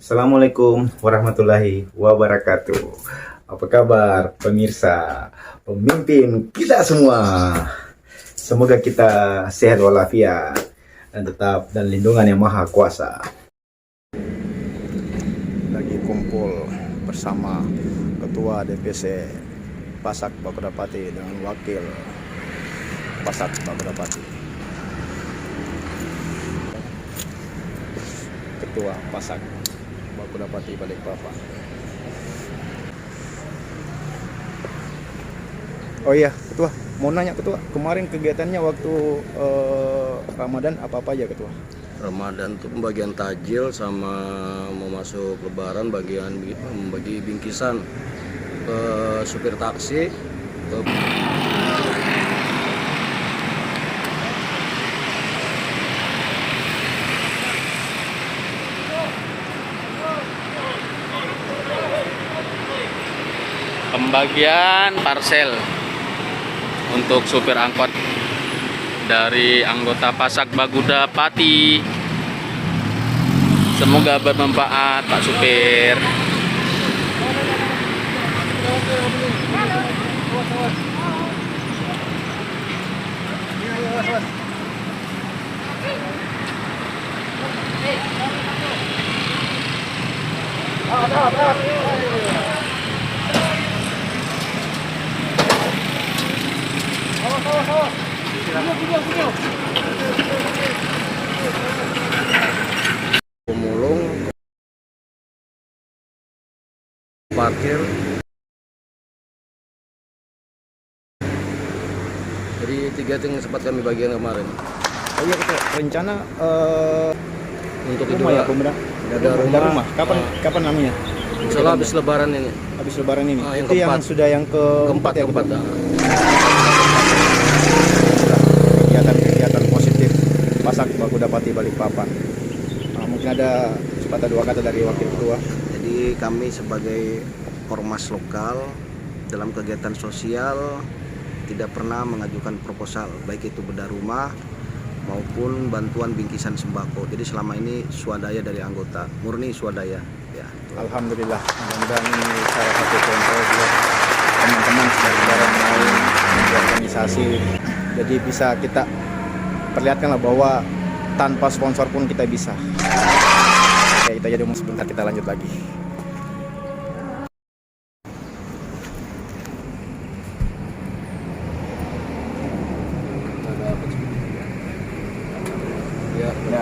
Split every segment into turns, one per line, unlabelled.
Assalamualaikum warahmatullahi wabarakatuh. Apa kabar pemirsa, pemimpin kita semua? Semoga kita sehat walafiat dan tetap dalam lindungan yang maha kuasa. Lagi kumpul bersama Ketua DPC Pasak Bakudapati dengan Wakil Pasak Bakudapati. Ketua Pasak Bakudapati Balikpapan. Oh iya, Ketua, mau nanya Ketua, kemarin kegiatannya waktu Ramadan apa aja Ketua?
Ramadan untuk pembagian takjil sama mau masuk Lebaran membagi bingkisan ke supir taksi, ke
pembagian parcel untuk supir angkot dari anggota Pasak Bakudapati. Semoga bermanfaat Pak Supir.
pemulung, parkir. Jadi 3 ting sempat kami bagian kemarin.
Oh iya Ketua, rencana
Untuk itu
rumah ya, benda rumah. Kapan namanya?
Insyaallah habis Lebaran ini.
Habis Lebaran ini.
Yang
Itu yang
keempat.
sudah yang keempat ya
Keempat.
Ketua? Kegiatan positif Pasak Bakudapati Balikpapan. Nah, mungkin ada sepatah dua kata dari Wakil Ketua.
Jadi kami sebagai ormas lokal dalam kegiatan sosial tidak pernah mengajukan proposal, baik itu bedah rumah maupun bantuan bingkisan sembako. Jadi selama ini swadaya dari anggota, murni swadaya. Ya.
Alhamdulillah, mudah-mudahan ini salah satu contoh buat teman-teman saudara yang lain di organisasi. Jadi bisa kita perlihatkanlah bahwa tanpa sponsor pun kita bisa. Oke, itu aja dulu, sebentar kita lanjut lagi.
Ya.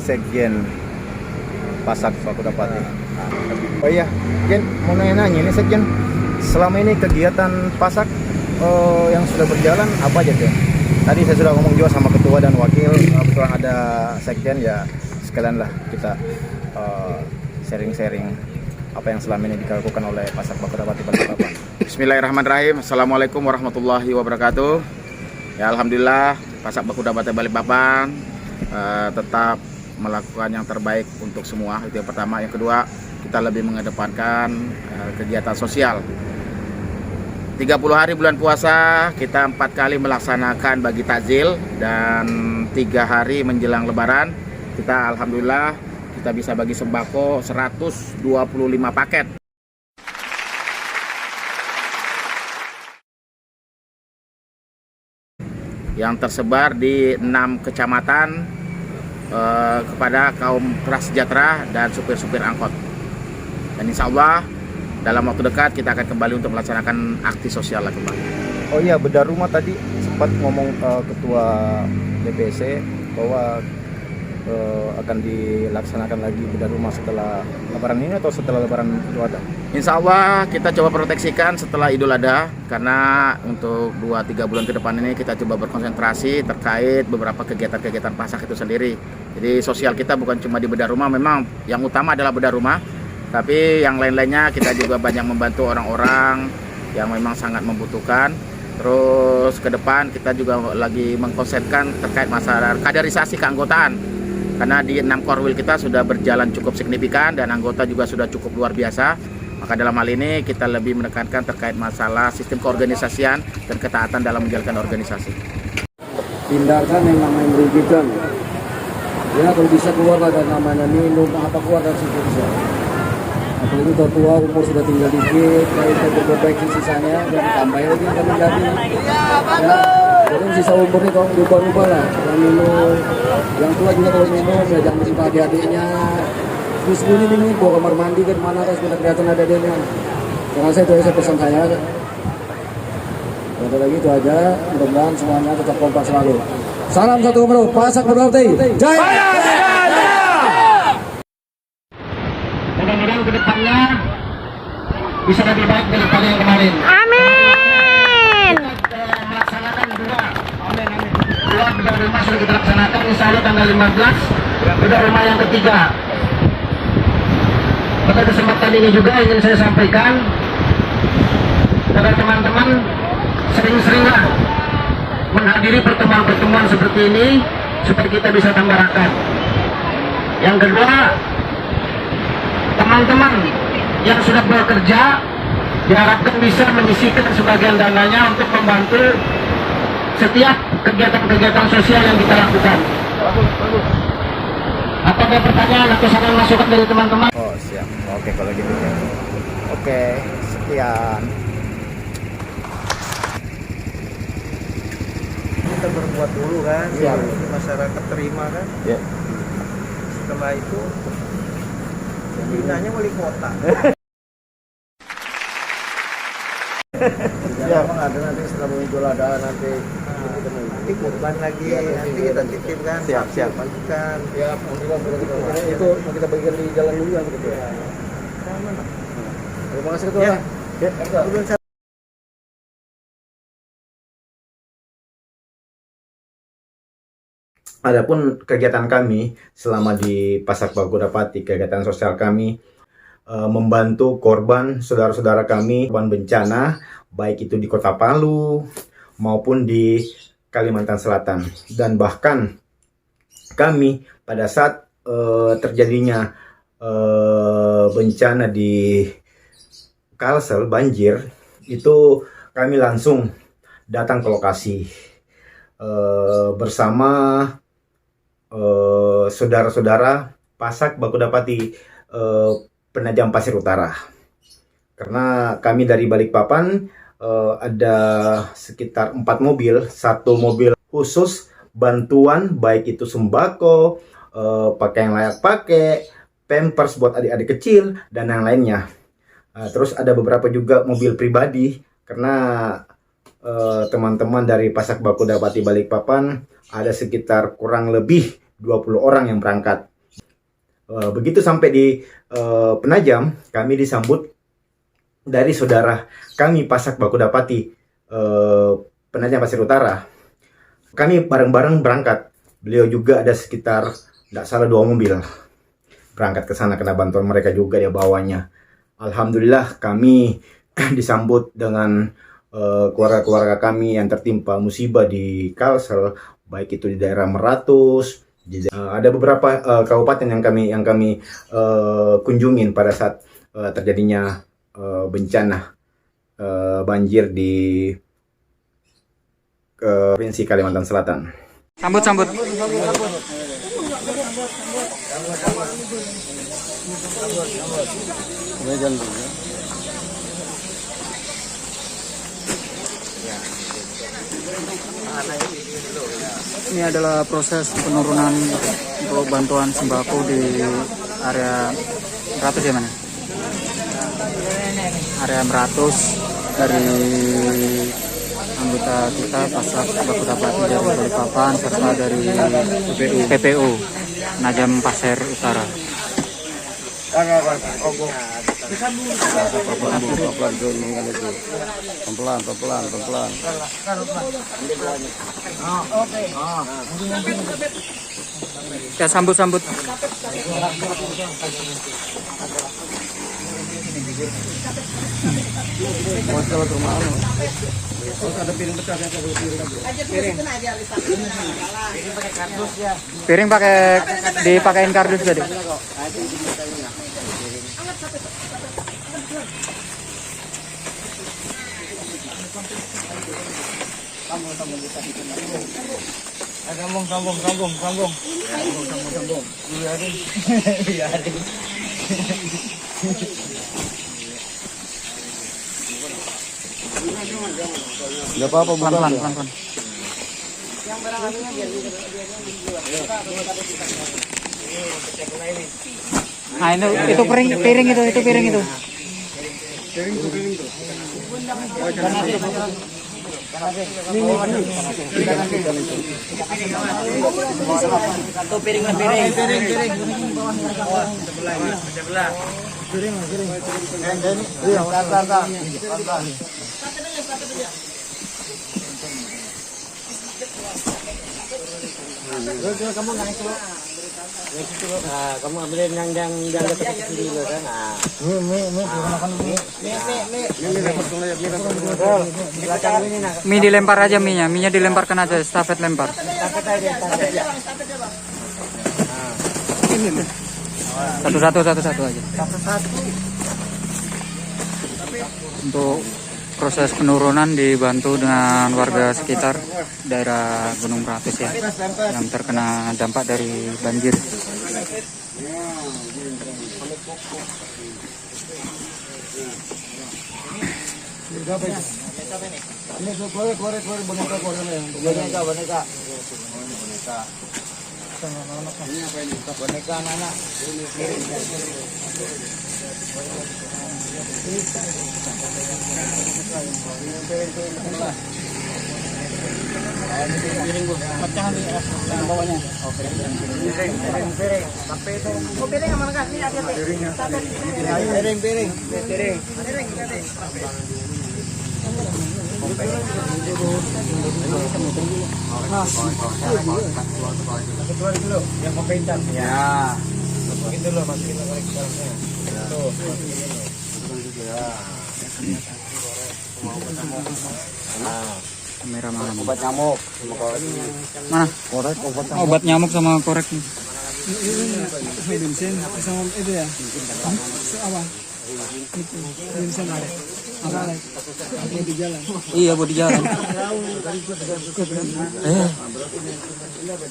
Sekjen Pasak Bakudapati. Oh iya, Gen, mau nanya-nanya ini Sekjen, selama ini kegiatan Pasak yang sudah berjalan apa aja Gen? Tadi saya sudah ngomong juga sama Ketua dan Wakil, kebetulan ada Sekjen ya, sekalian lah kita sharing-sharing apa yang selama ini dilakukan oleh Pasak Bakudapati Balikpapan. Bismillahirrahmanirrahim. Assalamualaikum warahmatullahi wabarakatuh. Ya alhamdulillah Pasak Bakudapati Balikpapan tetap melakukan yang terbaik untuk semua. Itu yang pertama. Yang kedua, kita lebih mengedepankan kegiatan sosial. 30 hari bulan puasa kita 4 kali melaksanakan bagi takjil, dan 3 hari menjelang Lebaran kita alhamdulillah kita bisa bagi sembako 125 paket. Yang tersebar di 6 kecamatan kepada kaum prasejahtera dan supir-supir angkot. Dan insya Allah dalam waktu dekat kita akan kembali untuk melaksanakan aksi sosial lagi kembali. Oh iya, bedah rumah tadi sempat ngomong Ketua DPC bahwa akan dilaksanakan lagi bedah rumah setelah Lebaran ini atau setelah Lebaran Idul Adha? Insya Allah kita coba proteksikan setelah Idul Adha, karena untuk 2-3 bulan ke depan ini kita coba berkonsentrasi terkait beberapa kegiatan-kegiatan Pasak itu sendiri. Jadi sosial kita bukan cuma di bedah rumah, memang yang utama adalah bedah rumah, tapi yang lain-lainnya kita juga banyak membantu orang-orang yang memang sangat membutuhkan. Terus ke depan kita juga lagi mengkonsentrasikan terkait masalah kaderisasi keanggotaan. Karena di 6 korwil kita sudah berjalan cukup signifikan dan anggota juga sudah cukup luar biasa. Maka dalam hal ini kita lebih menekankan terkait masalah sistem keorganisasian dan ketaatan dalam menjalankan organisasi.
hindarkan yang namanya merugikan. Ya kalau bisa keluar dari namanya minum apa keluar dari situ bisa. Apalagi tua umur sudah tinggal dikit, kita perbaiki sisanya dan tambah lagi kan menjadi. Ya, jadi sisa umur ini kalau berubah-ubah lah. Yang minum, yang tua juga kalau minum ya jangan minta adik-adiknya. Terus ini bawa kamar mandi ke mana harus sudah kelihatan ada adiknya. Karena saya itu aja pesan saya. Ada lagi itu aja, mudah-mudahan semuanya tetap kompak selalu. Salam satu komando, Pasak Badudapati, jaya!
Mudah-mudahan kedepannya bisa lebih baik daripada yang kemarin.
Amin.
Kita melaksanakan dua bedah rumah sudah kita laksanakan. Insya Allah tanggal 15 bedah rumah yang ketiga. Pada kesempatan ini juga ingin saya sampaikan kepada teman-teman, sering-seringlah menghadiri pertemuan-pertemuan seperti ini supaya kita bisa tambah rakat. Yang kedua, teman-teman yang sudah bekerja diharapkan bisa menyisihkan sebagian dananya untuk membantu setiap kegiatan-kegiatan sosial yang kita lakukan. Apakah pertanyaan atau saran masukan dari teman-teman?
Oh siap, oke kalau gitu ya. Oke, sekian.
Kita berbuat dulu kan,
Siap.
masyarakat terima kan.
Ya.
Setelah itu pembinaannya wali kota.
Ya, memang ada nanti setelah muncul ada nanti.
Nanti kurban lagi, nanti kita titipkan.
Siap.
Bagikan.
Ya, itu mau kita bagikan di jalan dulu kan gitu ya. Terima kasih ketua. Ya. Adapun kegiatan kami selama di Pasak Badudapati, kegiatan sosial kami membantu korban saudara-saudara kami korban bencana, baik itu di Kota Palu maupun di Kalimantan Selatan. Dan bahkan kami pada saat terjadinya bencana di Kalsel, banjir, itu kami langsung datang ke lokasi bersama saudara-saudara Pasak Badudapati Penajam Pasir Utara. Karena kami dari Balikpapan ada sekitar 4 mobil, 1 mobil khusus bantuan baik itu sembako, pakaian layak pakai, pampers buat adik-adik kecil dan yang lainnya. Terus ada beberapa juga mobil pribadi karena teman-teman dari Pasak Badudapati Balikpapan ada sekitar kurang lebih 20 orang yang berangkat. Begitu sampai di Penajam, kami disambut dari saudara kami Pasak Badudapati Penajam Pasir Utara. Kami bareng-bareng berangkat. Beliau juga ada sekitar tidak salah 2 mobil berangkat ke sana karena bantuan mereka juga dia bawanya. Alhamdulillah kami disambut dengan keluarga-keluarga kami yang tertimpa musibah di Kalsel, baik itu di daerah Meratus. Ada beberapa kabupaten yang kami kunjungin pada saat terjadinya bencana banjir di provinsi Kalimantan Selatan.
Sambut.
Ini adalah proses penurunan untuk bantuan sembako di area Meratus ya mana? Area Meratus dari anggota kita Pasak Badudapati dari Balikpapan serta dari PPU Penajam Pasir Utara. Pelan. Ya sambut. Piring dipakein kardus tadi. Kamu
Nggak apa-apa, bukan.
Pelan-pelan. Nah, itu piring itu.
Kamu ambilin yang dekat sini dulu kan.
Mie dilempar aja mie-nya dilemparkan aja, estafet lempar. Satu-satu aja. Untuk proses penurunan dibantu dengan warga sekitar daerah Gunung Meratus ya, yang terkena dampak dari banjir.
Boneka anak. Yang kepencang ya. Begitu loh, masukin korek dalamnya. Tuh.
Kamera mana?
Obat nyamuk.
Mana?
Korek obat nyamuk.
Obat nyamuk sama korek.
Bensin sama itu ya. Apa? Bensin ada. Apa di jalan?
Iya, buat di jalan.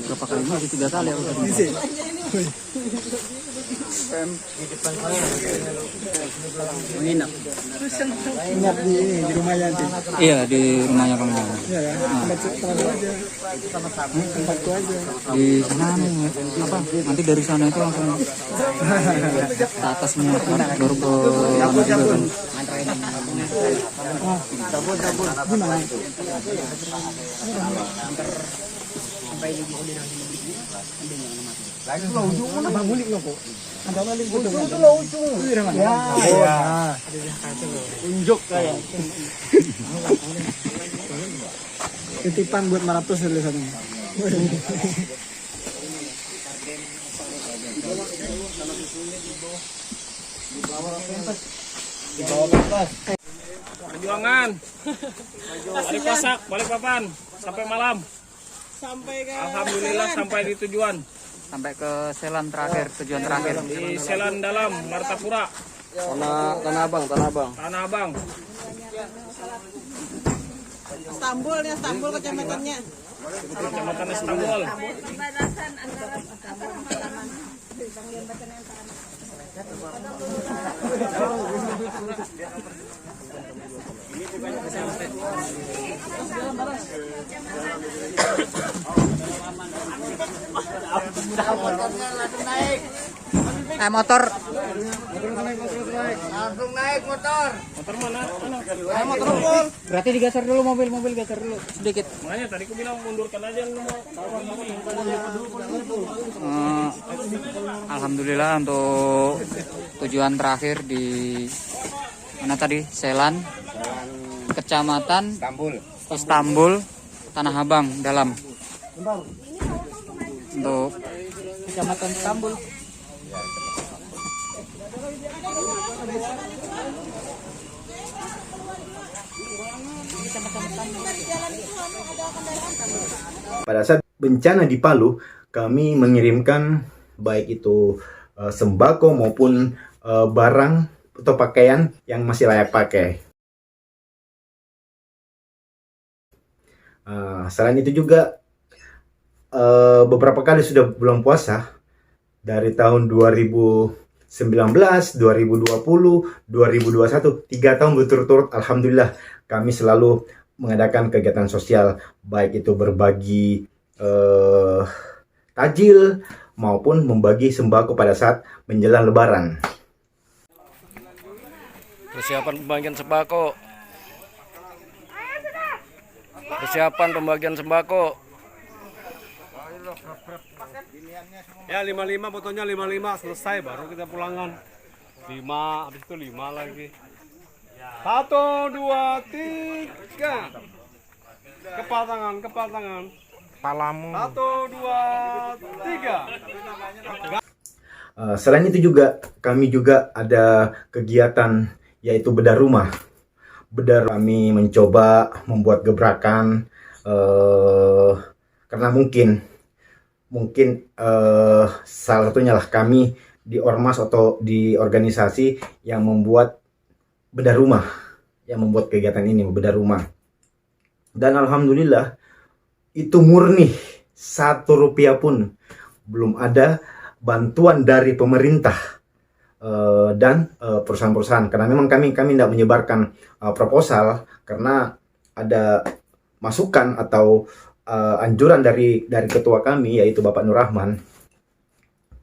Berapa kali ini? 3 kali aku tadi.
Menginap. Inap di rumah Yanti.
Iya, di rumahnya kamu.
Iya kan? Tempat aja. Tempatku aja.
Di sana apa? Nanti dari sana itu langsung ke atas semua, baru ke
Gimana? Lagi lo ujung mana bangulik lo kok? Ada balik ujung itu lo ujung. Ya. Unjuk kayak. Titipan buat Maratus dari sana.
Perjuangan dari Pasak Balikpapan sampai malam. Alhamdulillah sampai di tujuan.
sampai ke Selan terakhir, tujuan terakhir.
Di Selan Dalam, Martapura.
Tanah Abang.
Tanah Abang.
Istanbul kecamatannya.
Kecamatan Istanbul.
Motor.
Langsung naik motor.
Motor mana?
Motor full.
Berarti digeser dulu mobil geser dulu sedikit.
Makanya tadi aku bilang mundurkan aja.
Alhamdulillah untuk tujuan terakhir di mana tadi? Selan, Kecamatan Istanbul, Tanah Abang Dalam. Untuk Kecamatan Istanbul.
Pada saat bencana di Palu, kami mengirimkan baik itu sembako maupun barang atau pakaian yang masih layak pakai. Selain itu juga beberapa kali sudah bulan puasa dari tahun 2019, 2020, 2021, 3 tahun berturut-turut. Alhamdulillah kami selalu mengadakan kegiatan sosial, baik itu berbagi takjil maupun membagi sembako pada saat menjelang Lebaran.
Persiapan pembagian sembako. Persiapan pembagian sembako.
Ya 55 fotonya 55 selesai baru kita pulangan. 5 habis itu 5 lagi. 1 2 3. Kepal tangan. Palamu. 1 2 3.
Selain itu juga kami juga ada kegiatan yaitu bedah rumah. Kami mencoba membuat gebrakan karena mungkin salah satunya lah kami di ormas atau di organisasi yang membuat bedah rumah, yang membuat kegiatan ini bedah rumah. Dan alhamdulillah itu murni, 1 rupiah pun belum ada bantuan dari pemerintah dan perusahaan-perusahaan, karena memang kami tidak menyebarkan proposal karena ada masukan atau anjuran dari ketua kami yaitu Bapak Nur Rahman,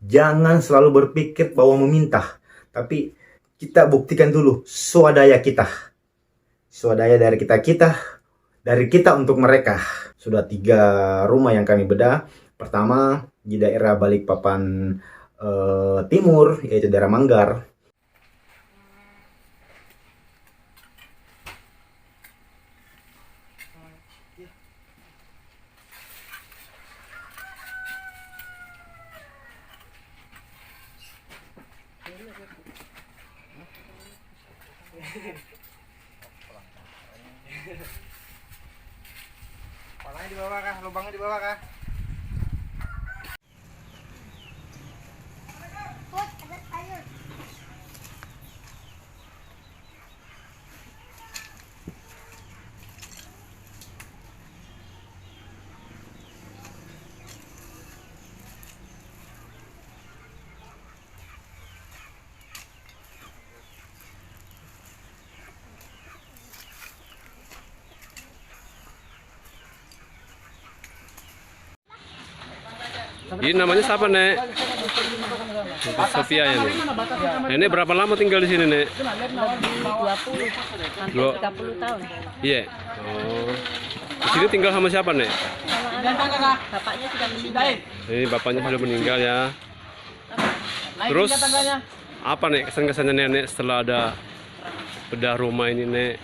jangan selalu berpikir bahwa meminta, tapi kita buktikan dulu swadaya dari kita untuk mereka. Sudah 3 rumah yang kami bedah. Pertama di daerah Balikpapan Timur, yaitu daerah Manggar.
Palanya di bawah kah? Lubangnya di bawah kah?
Ini namanya siapa, Nek? Sofia ya, Nek. Nenek berapa lama tinggal di sini, Nek?
20 hampir 30 tahun.
Iya. Oh. Di sini tinggal sama siapa, Nek?
Sama anak, bapaknya sudah meninggal.
Ini bapaknya sudah meninggal ya. Terus apa, Nek, kesan-kesannya Nenek setelah ada bedah rumah ini, Nek?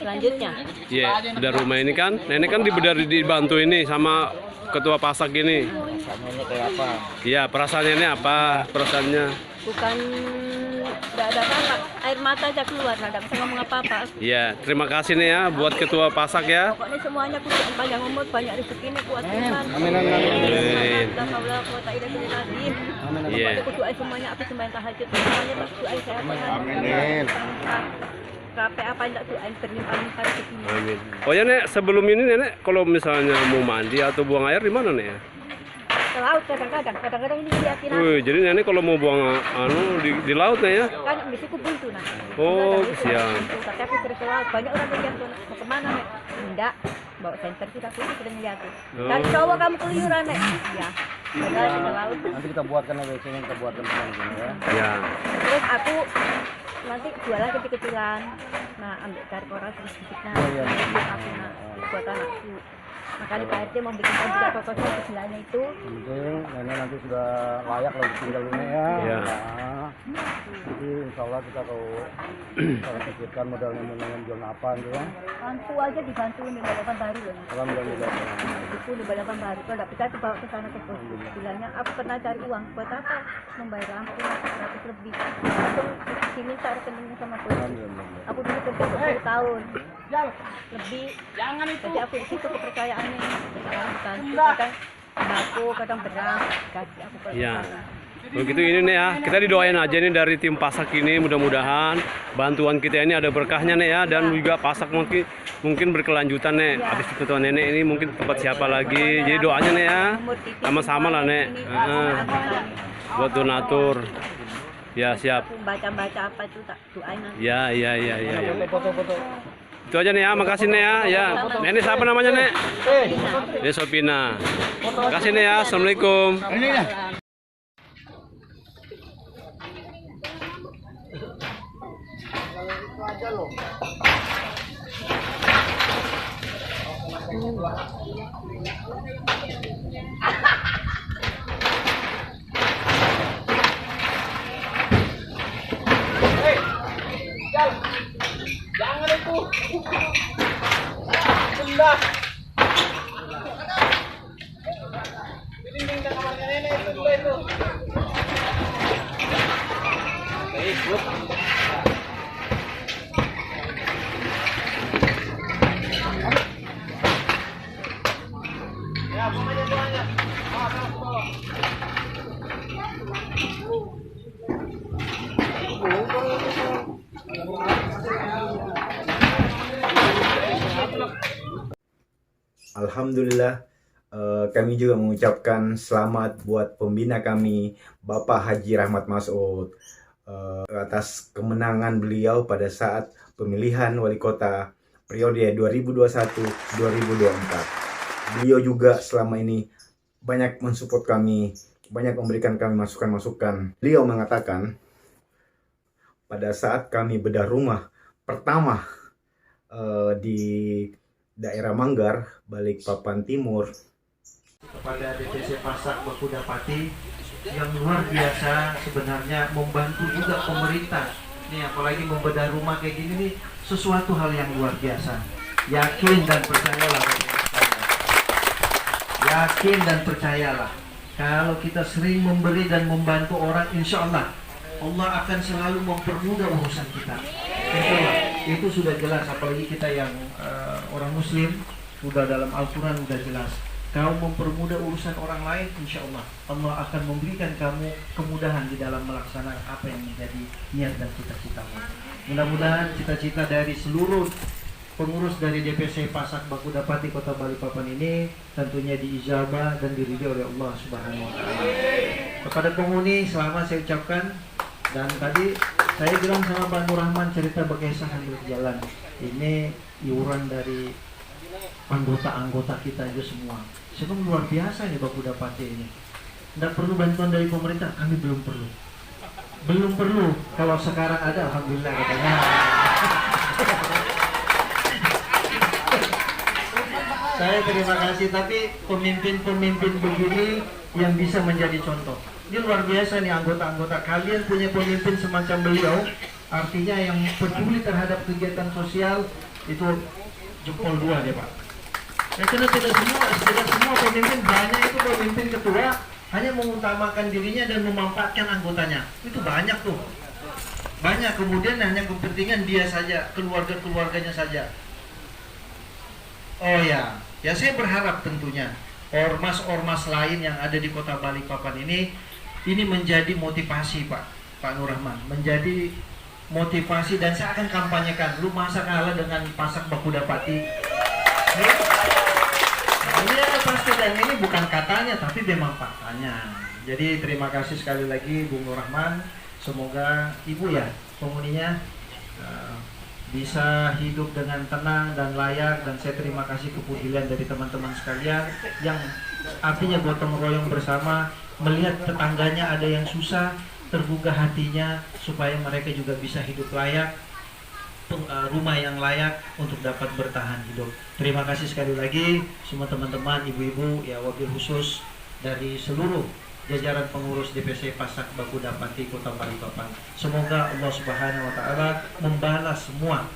Selanjutnya,
Iya, bedah rumah ini kan, Nenek kan dibantu ini sama ketua pasak ini.
Perasaannya kayak apa?
Iya, perasaannya ini apa? Perasaannya?
bukan nggak ada apa-apa, air mata aja keluar, nggak bisa ngomong apa-apa.
Iya, terima kasih nih ya buat ketua pasak ya.
Pokoknya semuanya kuat, panjang umur, banyak rezekinya, kuat iman.
Amin, amin, amin.
Iya.
Aku doain semuanya, aku sembahyang tahajud, semuanya doain saya.
Amin.
Sampai apa yang tak doain berlimpah rezekinya.
Amin. Oh ya, Nek, sebelum ini Nenek kalau misalnya mau mandi atau buang air di mana, Nek ya?
Ke laut kadang-kadang ini dilihatin aku.
Wih, jadi Nenek kalau mau buang di laut, Nek ya?
Kan mesti kubuntu nah.
Oh, kesian.
Tapi aku sering ke laut, banyak orang yang lihat mau kemana, Nek? Enggak, bawa senter kita sering lihatin. Dan cowok kamu keluyuran, Nek? Iya. Padahal ke laut.
Nanti kita buatkan WC-nya, kita buatkan semua gini ya.
Ya.
Terus aku nanti jualan kecil-kecilan. Nah, ambil cari orang sedikit-sedikit. Nah, aku nah, buat anakku. Makanya Pak RT mau bikin juga kokosnya sebelahnya itu.
Penting, nenek nanti sudah layak lagi tinggal ini ya.
Iya.
Nah, nanti insya Allah kita kalau pikirkan modalnya mau jual apa gitu ya.
Lampu aja dibantu nih balapan baru loh.
Alhamdulillah.
Itu di balapan baru. Kalau tidak bisa tuh bawa ke sana ke pos. Bilangnya aku pernah cari uang buat apa? Membayar lampu 100 lebih. Langsung diminta rekeningnya sama pos. Aku dulu kerja 10 tahun. Lebih. Jangan itu. Jadi aku itu kepercayaannya. Kadang sembako, kadang beras, kasih aku ke
Iya.
sana.
Begitu ini nih ya, kita didoain aja nih dari tim pasak ini, mudah-mudahan bantuan kita ini ada berkahnya nih ya, dan juga pasak mungkin mungkin berkelanjutan nek. Habis itu tuan nenek ini mungkin tempat siapa lagi. Jadi doanya nek ya. Sama-sama lah nek. Buat donatur. Ya siap.
Baca-baca apa itu tak doain nanti.
Ya. Itu aja nih ya, makasih nih ya. Ya, nenek siapa namanya nek? Ini Sopina. Makasih nih ya. Assalamualaikum.
Jangan itu. Benda. Dinding kamarnya nenek itu dulu itu. Ya, pokoknya doanya.
Alhamdulillah, kami juga mengucapkan selamat buat pembina kami, Bapak Haji Rahmat Masud, atas kemenangan beliau pada saat pemilihan wali kota periode 2021-2024. Beliau juga selama ini banyak mensupport kami, banyak memberikan kami masukan-masukan. Beliau mengatakan pada saat kami bedah rumah pertama di daerah Manggar, Balikpapan Timur,
kepada DPC Pasak Bakudapati yang luar biasa sebenarnya membantu juga pemerintah. Nih apalagi membedah rumah kayak gini nih sesuatu hal yang luar biasa. Yakin dan percayalah, yakin dan percayalah. Kalau kita sering memberi dan membantu orang, insya Allah Allah akan selalu mempermudah urusan kita. Insya Allah itu sudah jelas. Apalagi kita yang orang Muslim, sudah dalam Al-Quran sudah jelas. Kau mempermudah urusan orang lain, insya Allah Allah akan memberikan kamu kemudahan di dalam melaksanakan apa yang menjadi niat dan cita-citamu. Mudah-mudahan cita-cita dari seluruh pengurus dari DPC Pasak Bakudapati Kota Balikpapan ini tentunya diijabah dan diridhoi oleh Allah Subhanahu wa taala. Kepada penghuni selamat saya ucapkan, dan tadi saya bilang sama Pak Nur Rahman cerita berkisah sambil jalan. Ini iuran dari anggota-anggota kita aja semua. Sebab luar biasa nih Bakudapati ini. Tidak perlu bantuan dari pemerintah, kami belum perlu. Belum perlu. Kalau sekarang ada, alhamdulillah katanya. Saya terima kasih, tapi pemimpin-pemimpin begini yang bisa menjadi contoh. Ini luar biasa nih anggota-anggota. Kalian punya pemimpin semacam beliau, artinya yang peduli terhadap kegiatan sosial, itu jempol dua deh Pak. Ya, karena tidak semua pemimpin, banyak itu pemimpin ketua hanya mengutamakan dirinya dan memanfaatkan anggotanya. Itu banyak tuh. Banyak, kemudian hanya kepentingan dia saja, keluarganya saja. Oh ya, ya saya berharap tentunya ormas-ormas lain yang ada di Kota Balikpapan ini menjadi motivasi Pak Nur Rahman, menjadi motivasi, dan saya akan kampanyekan. Lu masa kalah dengan Pasak Bakudapati? Iya pasti, dan ini bukan katanya tapi memang faktanya. Jadi terima kasih sekali lagi Bung Nur Rahman. Semoga ibu ya penghuninya bisa hidup dengan tenang dan layak, dan saya terima kasih kepedulian dari teman-teman sekalian yang artinya gotong royong bersama, melihat tetangganya ada yang susah, tergugah hatinya supaya mereka juga bisa hidup layak, rumah yang layak untuk dapat bertahan hidup. Terima kasih sekali lagi semua teman-teman, ibu-ibu, ya wabil khusus dari seluruh jajaran pengurus DPC Pasak Bakudapati Kota Balikpapan. Semoga Allah Subhanahu wa taala membalas semua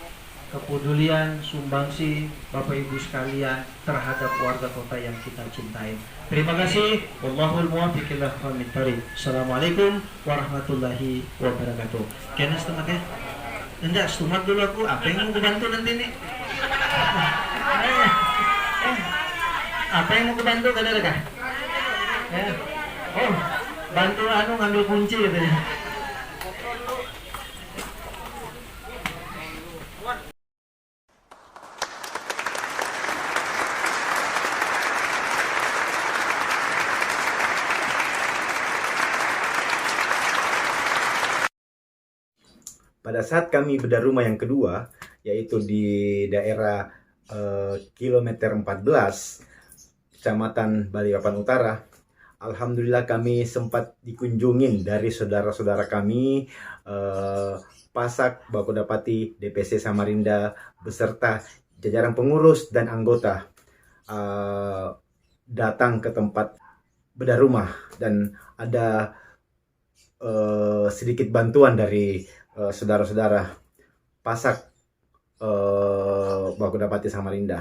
kepedulian, sumbangsi Bapak Ibu sekalian terhadap warga kota yang kita cintai. Terima kasih. Wallahul muwaffiq ila aqwamit thoriq. Assalamualaikum warahmatullahi wabarakatuh. Kena setengah ya? Enggak, setengah dulu aku. Apa yang mau bantu nanti nih? Apa yang mau bantu kadang-kadang? Oh, bantu ngambil kunci katanya.
pada saat kami bedah rumah yang kedua, yaitu di daerah kilometer 14, Kecamatan Balikpapan Utara, alhamdulillah kami sempat dikunjungin dari saudara-saudara kami, Pasak Bakudapati DPC Samarinda beserta jajaran pengurus dan anggota datang ke tempat bedah rumah, dan ada sedikit bantuan dari saudara-saudara Pasak Bakudapati Samarinda.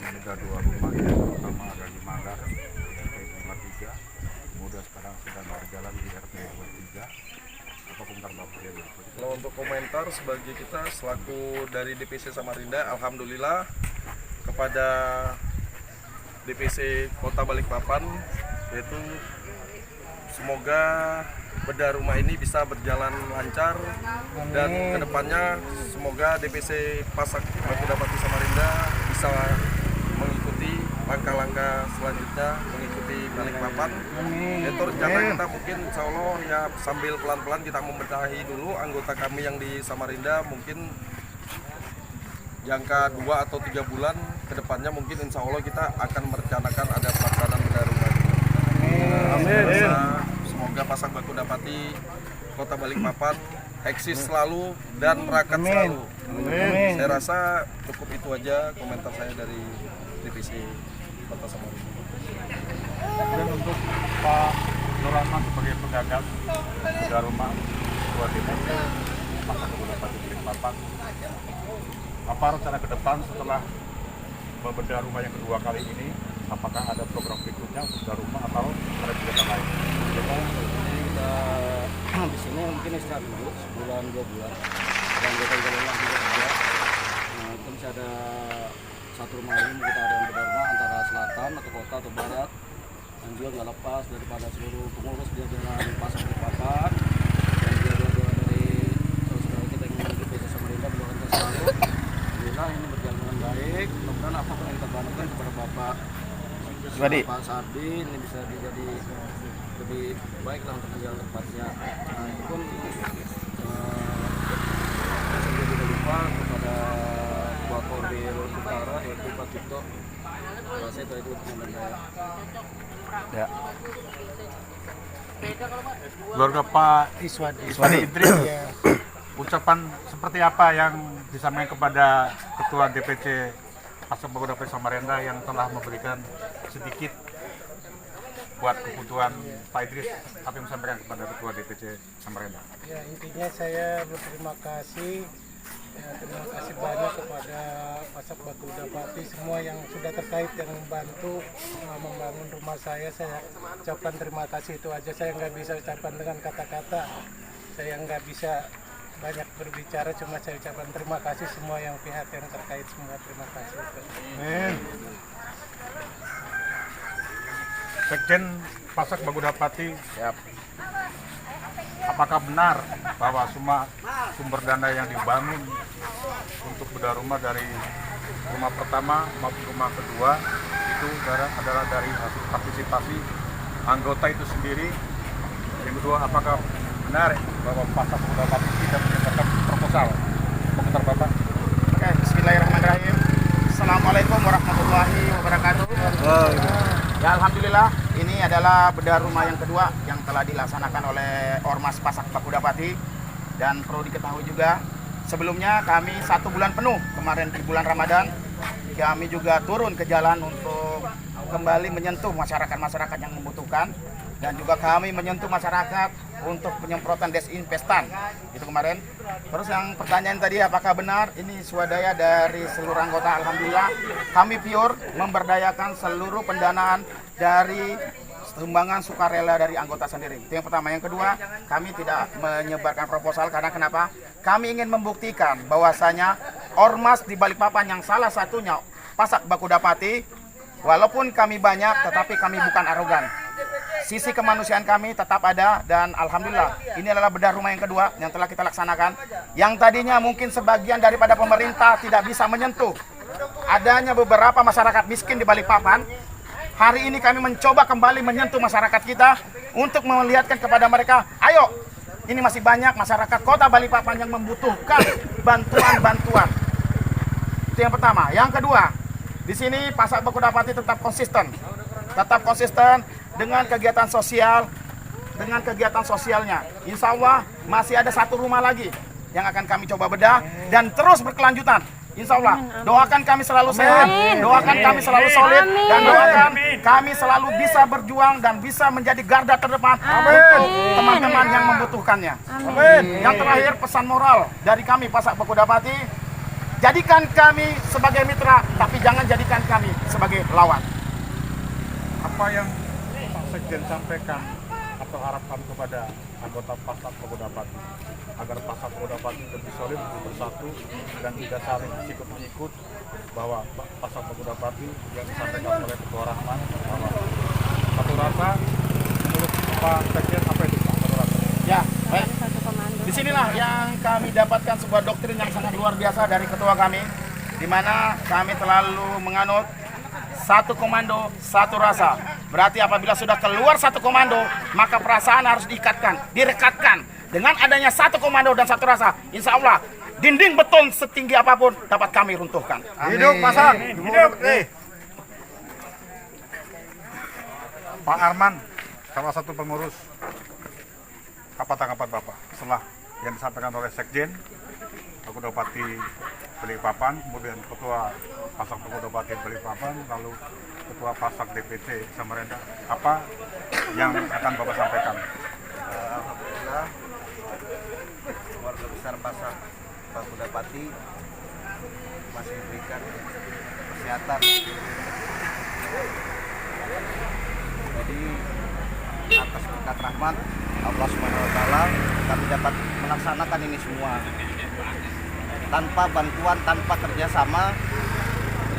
Ada 2 rumah, yang pertama ada di Manggar, RT 53, kemudian sekarang sedang berjalan di RT 23. Apa komentar Bapak?
Nah, untuk komentar sebagai kita selaku dari DPC Samarinda, alhamdulillah kepada DPC Kota Balikpapan, yaitu semoga bedah rumah ini bisa berjalan lancar, dan kedepannya semoga DPC Pasak Bakudapati Samarinda bisa mengikuti langkah-langkah selanjutnya, mengikuti Balikpapan. Itu rencana kita mungkin insya Allah ya sambil pelan-pelan kita membenahi dulu anggota kami yang di Samarinda, mungkin jangka 2 atau 3 bulan kedepannya mungkin insya Allah kita akan merencanakan ada pelaksanaan bedah rumah. Amin. Semoga Pasak Bakudapati Kota Balikpapan eksis selalu dan merakat selalu. Amin. Saya rasa cukup itu aja komentar saya dari divisi Kota Samarinda.
Dan untuk Pak Nur Rahman sebagai penggagas bedah rumah ketua DPC Pasak Bakudapati Balikpapan, apa rencana ke depan setelah membedah rumah yang kedua kali ini? Apakah ada program berikutnya untuk bedah rumah atau ada kegiatan lain?
Kita di sini mungkin istirahat dulu sebulan 2 bulan, dan kita lelah juga ada. Nah, itu bisa ada satu rumah ini, kita ada yang bedah rumah antara selatan atau kota atau barat, dan juga nggak lepas daripada seluruh pengurus di jalan Pasak Bakudapati, dan juga dari saudara kita yang di DPC Samarinda berdoakan selalu. Alhamdulillah ini berjalan dengan baik. Mudah-mudahan apapun yang kita bantukan kepada Bapak Sardi ini bisa jadi lebih baik lah untuk menjalankan tempatnya. Nah, itu pun saya juga lupa kepada Ketua Korbil Utara yaitu Pak Cipto. Saya itu teman saya.
Ya. Keluarga Pak Iswadi Idris, ucapan seperti apa yang disampaikan kepada Ketua DPC Pasak Bakudapati Samarinda yang telah memberikan sedikit buat kebutuhan Pak Idris? Apa yang disampaikan kepada Ketua DPC Samarinda?
Ya, intinya saya berterima kasih. Ya, terima kasih banyak kepada Pasak Bakudapati semua yang sudah terkait yang membantu membangun rumah saya. Saya ucapkan terima kasih, itu aja. Saya nggak bisa ucapkan dengan kata-kata. Saya nggak bisa banyak berbicara, cuma saya ucapkan terima kasih semua yang pihak yang terkait semua. Terima kasih.
Amin. Sekjen Pasak Bakudapati, apakah benar bahwa semua sumber dana yang dibangun untuk bedah rumah dari rumah pertama maupun rumah kedua itu adalah dari hasil partisipasi anggota itu sendiri? Yang kedua, apakah benar bahwa Pasak Bakudapati tidak menyediakan proposal? Komentar Bapak.
Oke, bismillahirrahmanirrahim. Assalamualaikum warahmatullahi wabarakatuh. Ya, alhamdulillah ini adalah bedah rumah yang kedua yang telah dilaksanakan oleh Ormas Pasak Bakudapati, dan perlu diketahui juga sebelumnya kami 1 bulan penuh kemarin di bulan Ramadan kami juga turun ke jalan untuk kembali menyentuh masyarakat yang membutuhkan, dan juga kami menyentuh masyarakat untuk penyemprotan desinfektan itu kemarin. Terus yang pertanyaan tadi, apakah benar ini swadaya dari seluruh anggota? Alhamdulillah kami pure memberdayakan seluruh pendanaan dari sumbangan sukarela dari anggota sendiri. Itu yang pertama. Yang kedua, kami tidak menyebarkan proposal karena kenapa? Kami ingin membuktikan bahwasanya ormas di Balikpapan yang salah satunya Pasak Bakudapati Walaupun kami banyak, tetapi kami bukan arogan. Sisi kemanusiaan kami tetap ada, dan alhamdulillah ini adalah bedah rumah yang kedua yang telah kita laksanakan. Yang tadinya mungkin sebagian daripada pemerintah tidak bisa menyentuh adanya beberapa masyarakat miskin di Balikpapan. Hari ini kami mencoba kembali menyentuh masyarakat kita untuk melihatkan kepada mereka, ayo, ini masih banyak masyarakat kota Balikpapan yang membutuhkan bantuan-bantuan. Itu yang pertama. Yang kedua, di sini Pasak Bakudapati tetap konsisten dengan kegiatan sosial, dengan kegiatan sosialnya. Insya Allah masih ada satu rumah lagi yang akan kami coba bedah dan terus berkelanjutan. Insya Allah, doakan kami selalu sehat, doakan kami selalu solid, dan doakan kami selalu bisa berjuang dan bisa menjadi garda terdepan untuk teman-teman yang membutuhkannya. Yang terakhir, pesan moral dari kami Pasak Bakudapati, jadikan kami sebagai mitra, tapi jangan jadikan kami sebagai lawan.
Apa yang Pak Sekjen sampaikan atau harapkan kepada anggota Pasak Bakudapati agar Pasak Bakudapati lebih solid, lebih bersatu, dan tidak saling ikut-menyikut, bahwa Pasak Bakudapati yang disampaikan oleh Ketua Rahman bahwa satu rasa, menurut Pak Sekjen apa itu Pak, satu rasa?
Ya, baik. Disinilah yang kami dapatkan sebuah doktrin yang sangat luar biasa dari ketua kami, di mana kami selalu menganut satu komando, satu rasa. Berarti apabila sudah keluar satu komando, maka perasaan harus diikatkan, direkatkan. Dengan adanya satu komando dan satu rasa, insya Allah dinding beton setinggi apapun dapat kami runtuhkan.
Hidup Pasak, hidup. Pak Arman, salah satu pengurus, apa tanggapan Bapak setelah yang disampaikan oleh Sekjen Bakudapati Balikpapan, kemudian Ketua Pasak Bakudapati Balikpapan, lalu Ketua Pasak DPC Samarinda, apa yang akan Bapak sampaikan?
Alhamdulillah, keluarga besar Pasak Bakudapati masih diberikan kesehatan. Jadi atas berkat rahmat Allah Subhanahu wa taala kami dapat melaksanakan ini semua. Tanpa bantuan, tanpa kerjasama,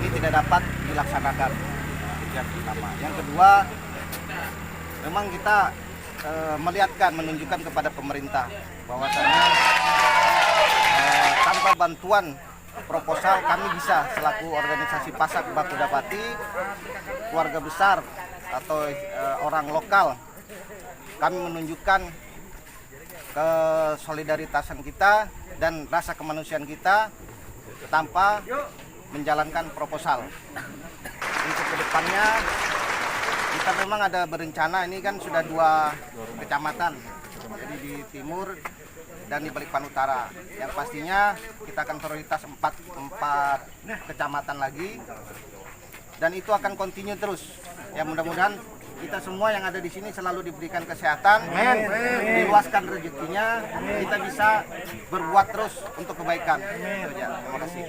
ini tidak dapat dilaksanakan. Yang pertama. Yang kedua, memang kita menunjukkan kepada pemerintah bahwasannya tanpa bantuan proposal kami bisa selaku organisasi Pasak Bakudapati, keluarga besar atau orang lokal, kami menunjukkan kesolidaritasan kita dan rasa kemanusiaan kita tanpa menjalankan proposal. Untuk kedepannya kita memang ada berencana, ini kan sudah 2 kecamatan, jadi di timur dan di Balikpapan Utara. Yang pastinya kita akan prioritas 4 kecamatan lagi, dan itu akan continue terus. Ya, mudah-mudahan kita semua yang ada di sini selalu diberikan kesehatan, diluaskan rezekinya, kita bisa berbuat terus untuk kebaikan. Itu aja. Terima kasih.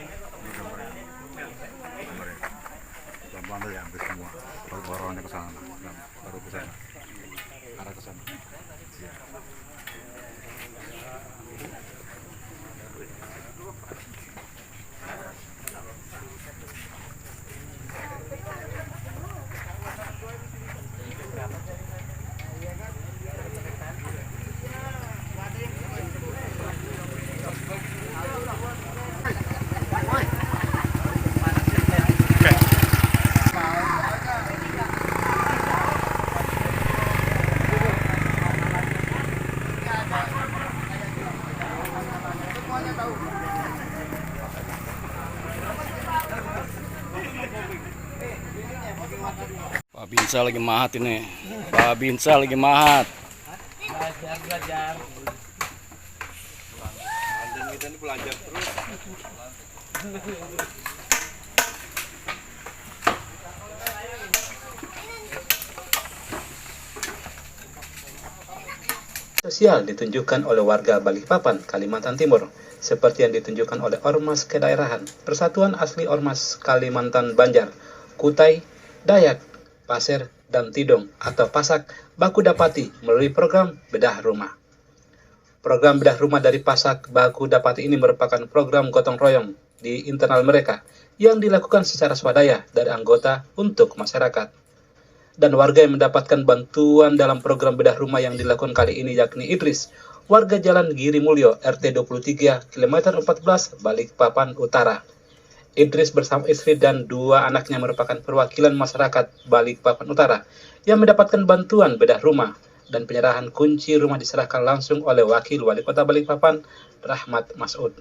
Bantu ya hampir semua, baru orangnya ke sana, baru ke sana, arah ke sana.
Pak Binsa lagi mahat ini. Pak Binsa lagi mahat.
Belajar.
Kita ini belajar terus.
Sosial ditunjukkan oleh warga Balikpapan, Kalimantan Timur, seperti yang ditunjukkan oleh Ormas Kedaerahan, Persatuan Asli Ormas Kalimantan Banjar, Kutai, Dayak, Pasir, dan Tidong atau Pasak Bakudapati melalui program Bedah Rumah. Program Bedah Rumah dari Pasak Bakudapati ini merupakan program gotong royong
di internal mereka yang dilakukan secara swadaya dari anggota untuk masyarakat. Dan warga yang mendapatkan bantuan dalam program bedah rumah yang dilakukan kali ini yakni Idris, warga Jalan Giri Mulyo, RT 23, kilometer 14, Balikpapan Utara. Idris bersama istri dan 2 anaknya merupakan perwakilan masyarakat Balikpapan Utara yang mendapatkan bantuan bedah rumah, dan penyerahan kunci rumah diserahkan langsung oleh Wakil Wali Kota Balikpapan, Rahmat Masud.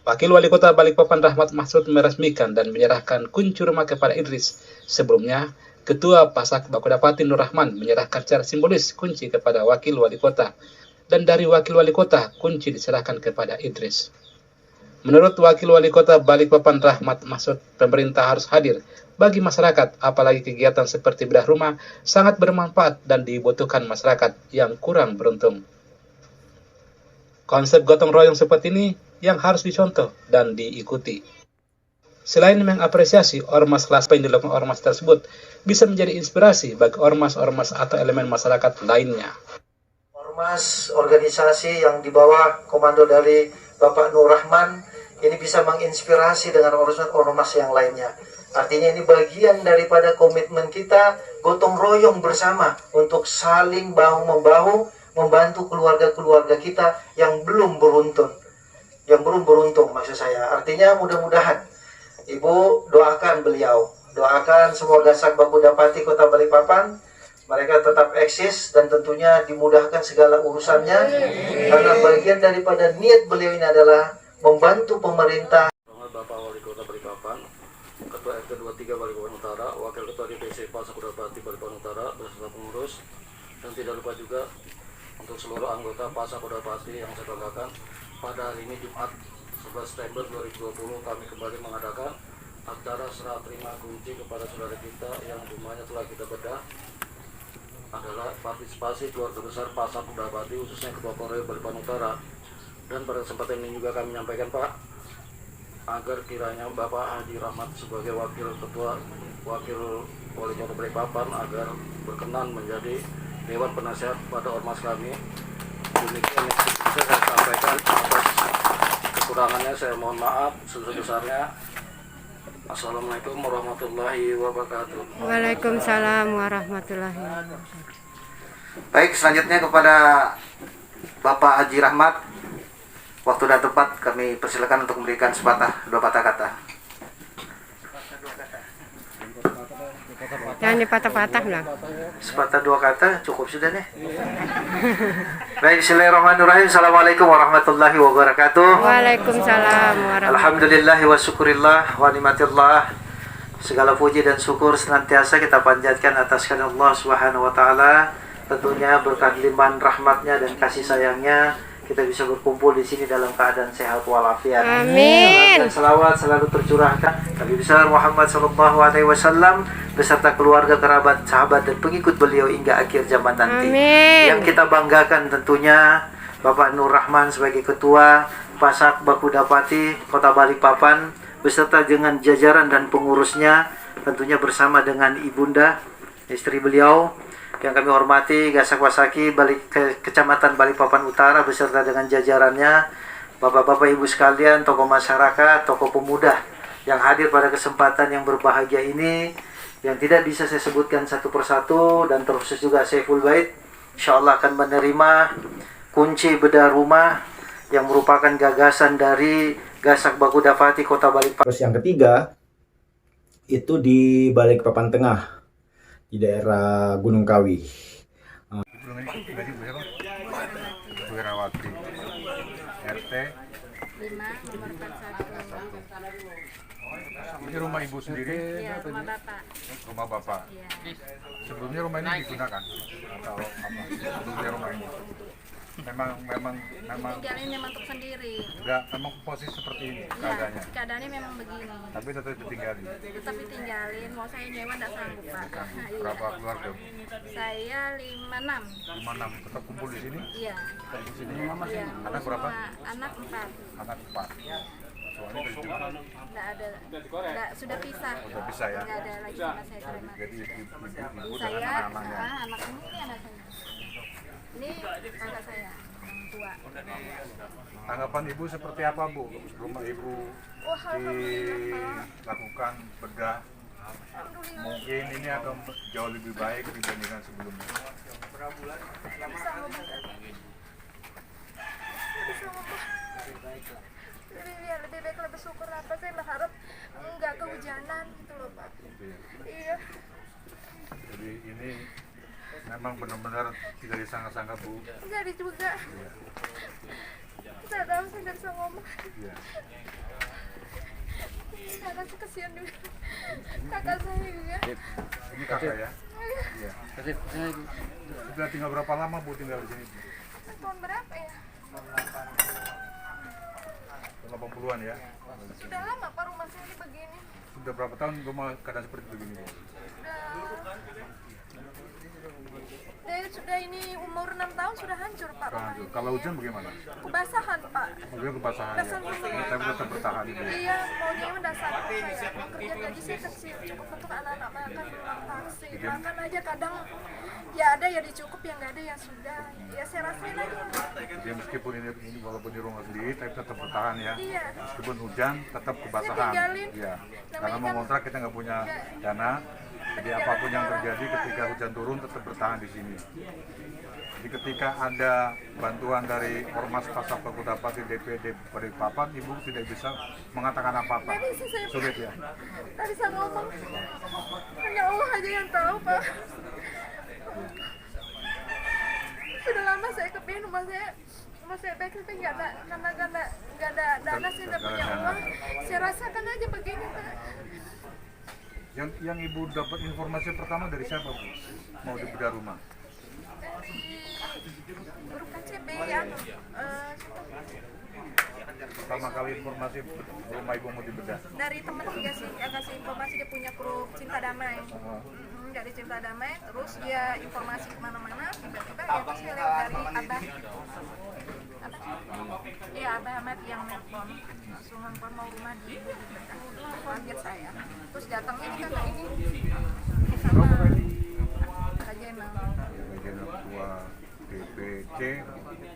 Wakil Wali Kota Balikpapan Rahmat Masud meresmikan dan menyerahkan kunci rumah kepada Idris. Sebelumnya, Ketua Pasak Bakudapati Nur Rahman menyerahkan secara simbolis kunci kepada Wakil Wali Kota, dan dari Wakil Wali Kota kunci diserahkan kepada Idris. Menurut Wakil Wali Kota Balikpapan Rahmat Masud, pemerintah harus hadir bagi masyarakat, apalagi kegiatan seperti bedah rumah sangat bermanfaat dan dibutuhkan masyarakat yang kurang beruntung. Konsep gotong royong seperti ini yang harus dicontoh dan diikuti. Selain mengapresiasi ormas kelas yang dilakukan ormas tersebut, bisa menjadi inspirasi bagi ormas-ormas atau elemen masyarakat lainnya.
Ormas, organisasi yang di bawah komando dari Bapak Nur Rahman ini bisa menginspirasi dengan ormas yang lainnya. Artinya ini bagian daripada komitmen kita gotong royong bersama untuk saling bahu-membahu membantu keluarga-keluarga kita yang belum beruntung. Maksud saya. Artinya mudah-mudahan Ibu doakan beliau, doakan semua Gasak Bakudapati Kota Balikpapan, mereka tetap eksis dan tentunya dimudahkan segala urusannya, karena bagian daripada niat beliau ini adalah membantu pemerintah.
Bapak Wali Kota Balikpapan, Ketua RT 23 Balikpapan Utara, Wakil Ketua DPC Pasak Bakudapati Balikpapan Utara beserta pengurus, dan tidak lupa juga untuk seluruh anggota Pasak Bakudapati yang saya banggakan, pada hari ini Jumat 11 September 2020 kami kembali mengadakan acara serah terima kunci kepada saudara kita yang rumahnya telah kita bedah. Adalah partisipasi keluarga besar Pasak Bakudapati, khususnya Ketua Korwil Balikpapan Utara. Dan pada kesempatan ini juga kami menyampaikan Pak, agar kiranya Bapak Haji Rahmat sebagai Wakil Wali Kota Balikpapan agar berkenan menjadi Dewan Penasihat pada ormas kami. Demikian yang bisa saya sampaikan. Atas kekurangannya saya mohon maaf sebesar-besarnya. Assalamualaikum warahmatullahi wabarakatuh.
Waalaikumsalam warahmatullahi wabarakatuh.
Baik, selanjutnya kepada Bapak Haji Rahmat, waktu dan tempat kami persilakan untuk memberikan dua patah kata.
Jangan dipatah-patah lah.
Sepatah dua kata cukup sudah nih. Baik, bismillahirrahmanirrahim. Assalamualaikum warahmatullahi wabarakatuh.
Waalaikumsalam warahmatullahi wabarakatuh.
Alhamdulillah wa syukurillah wa nikmatillah. Segala puji dan syukur senantiasa kita panjatkan atas Allah Subhanahu wa taala. Tentunya berkat limpahan rahmatnya dan kasih sayangnya kita bisa berkumpul di sini dalam keadaan sehat walafiat.
Amin.
Dan selawat selalu tercurahkan Nabi besar Muhammad SAW beserta keluarga, kerabat, sahabat dan pengikut beliau hingga akhir zaman nanti.
Amin.
Yang kita banggakan tentunya Bapak Nur Rahman sebagai Ketua Pasak Bakudapati Kota Balikpapan beserta dengan jajaran dan pengurusnya, tentunya bersama dengan ibunda istri beliau yang kami hormati, Gasak Wasaki Kecamatan Balikpapan Utara beserta dengan jajarannya, Bapak-bapak Ibu sekalian, tokoh masyarakat, tokoh pemuda yang hadir pada kesempatan yang berbahagia ini, yang tidak bisa saya sebutkan satu persatu, dan terkhusus juga Saiful Bait, insyaallah akan menerima kunci bedah rumah yang merupakan gagasan dari Gasak Bakudapati Kota Balikpapan.
Terus yang ketiga itu di Balikpapan Tengah, di daerah Gunung Kawi.
Wirawati RT
5 nomor 41.
Ini rumah ibu sendiri?
Iya, rumah bapak.
Rumah bapak.
Iya.
Sebelumnya rumah ini digunakan atau apa? Sebelumnya rumah ini memang
tinggalin memang untuk sendiri.
Enggak, memang posisi seperti ini keadaannya.
Iya, keadaannya memang begini.
Tapi tetap ditinggalin.
Tetap ditinggalin, mau saya nyewa enggak sanggup, Pak.
Berapa keluarga?
Saya 56.
56 tetap kumpul di sini?
Iya.
Tetap di sini.
Iya.
Anak berapa?
Anak 4.
Anak 4. Soalnya dari juga
Enggak ada. Sudah pisah.
Sudah pisah ya.
Enggak ada lagi sama saya terima.
Jadi ibu
Saya,
dengan anak-anaknya.
anak ini anak saya. Ini kakak saya. tua.
Tanggapan Ibu seperti apa, Bu? Rumah Ibu dilakukan bedah, mungkin ini akan jauh lebih baik dibandingkan sebelumnya.
Lebih baik, lebih syukur apa, saya berharap nggak kehujanan gitu loh Pak. Iya.
Jadi ini memang benar-benar tidak disangka-sangka, Bu.
Jadi juga. Saya tahu saya nggak bisa ngomong.
Iya.
Karena saya kasihan juga. Kakak saya juga.
Ini kakak ya? Iya. Sudah tinggal berapa lama, Bu, tinggal di sini?
Tahun berapa ya?
80-an ya?
Sudah lama Pak rumah saya ini begini.
Sudah berapa tahun rumah keadaan seperti begini, Bu?
Sudah ini umur 6 tahun sudah hancur Pak rumah ini.
Kalau hujan bagaimana?
Kebasahan Pak.
Mobilnya kebasahan ya?
Kebasahan.
Tapi tetap bertahan ini.
Iya, maunya mendasar saya. Kerja gaji saya kecil, cukup untuk anak-anak makan, taksi, makan aja kadang ya ada ya dicukup, yang nggak ada ya sudah. Ya saya rasain aja.
Jadi meskipun ini walaupun di rumah sendiri, tapi tetap bertahan ya?
Iya.
Meskipun hujan, tetap kebasahan.
Saya tinggalin.
Ya. Karena mau ngontrak kita nggak punya dana. Jadi apapun yang terjadi ketika hujan turun tetap bertahan di sini. Jadi ketika ada bantuan dari Ormas Pasak Bakudapati DPD Balikpapan, Ibu tidak bisa mengatakan apa-apa. Sulit ya?
Tadi bisa ngomong. Hanya Allah aja yang tahu Pak. Sudah lama saya kepingin rumah saya baik, tapi nggak ada, karena nggak ada dana, saya nggak punya uang. Saya rasakan aja begini Pak.
Yang Ibu dapat informasi pertama dari siapa, Bu? Mau dibedah rumah?
Guru KCB ya.
Pertama kali informasi rumah Ibu mau dibedah?
Dari teman juga sih, yang kasih informasi, dia punya grup Cinta Damai. Dari Cinta Damai, terus dia informasi kemana-mana, tiba-tiba ya pas saya lewat dari Abah. Iya, Abah Ahmad yang nelfon. Langsung nelfon mau rumah di kaget saya. Terus datang ini kan ini sama Kajenal.
Kajenal Ketua DPC.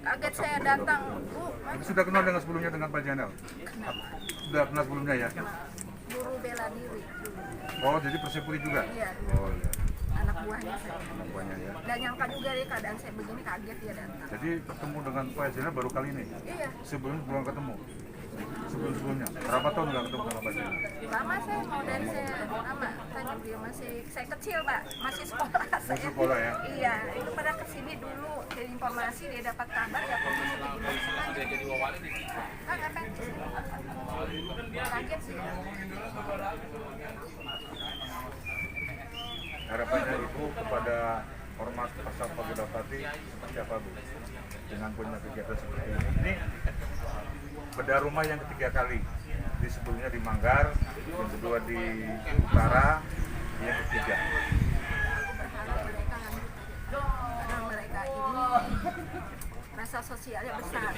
Kaget saya datang, Bu.
Sudah kenal dengan sebelumnya dengan Pak Janel? Sudah kenal sebelumnya ya?
Guru bela diri.
Oh, jadi Persipuri juga?
Iya.
Oh, iya.
Anak buahnya saya.
Anak buahnya ya.
Dan nyangka juga deh keadaan saya begini, kaget dia datang.
Jadi ketemu dengan Pak Janel baru kali ini?
Iya.
Sebelumnya belum ketemu? Sebelum-sebelumnya? Berapa tahun nggak ketemu sama Pak Janel?
Lama saya, mau dari saya lama. Tanya beliau saya kecil Pak, masih sekolah saya.
Masih sekolah ya?
Iya, itu pada kesini dulu dari informasi, dia dapat kabar ya kondisi begini sengaja. Ngapain sih? Kaget sih.
Harapannya Ibu kepada Ormas Pasak Bakudapati seperti apa, Bu? Dengan punya kegiatan seperti ini. Ini bedah rumah yang ketiga kali. Di sebelumnya di Manggar, yang kedua di Utara, yang ketiga.
Karena mereka ini rasa sosialnya besar,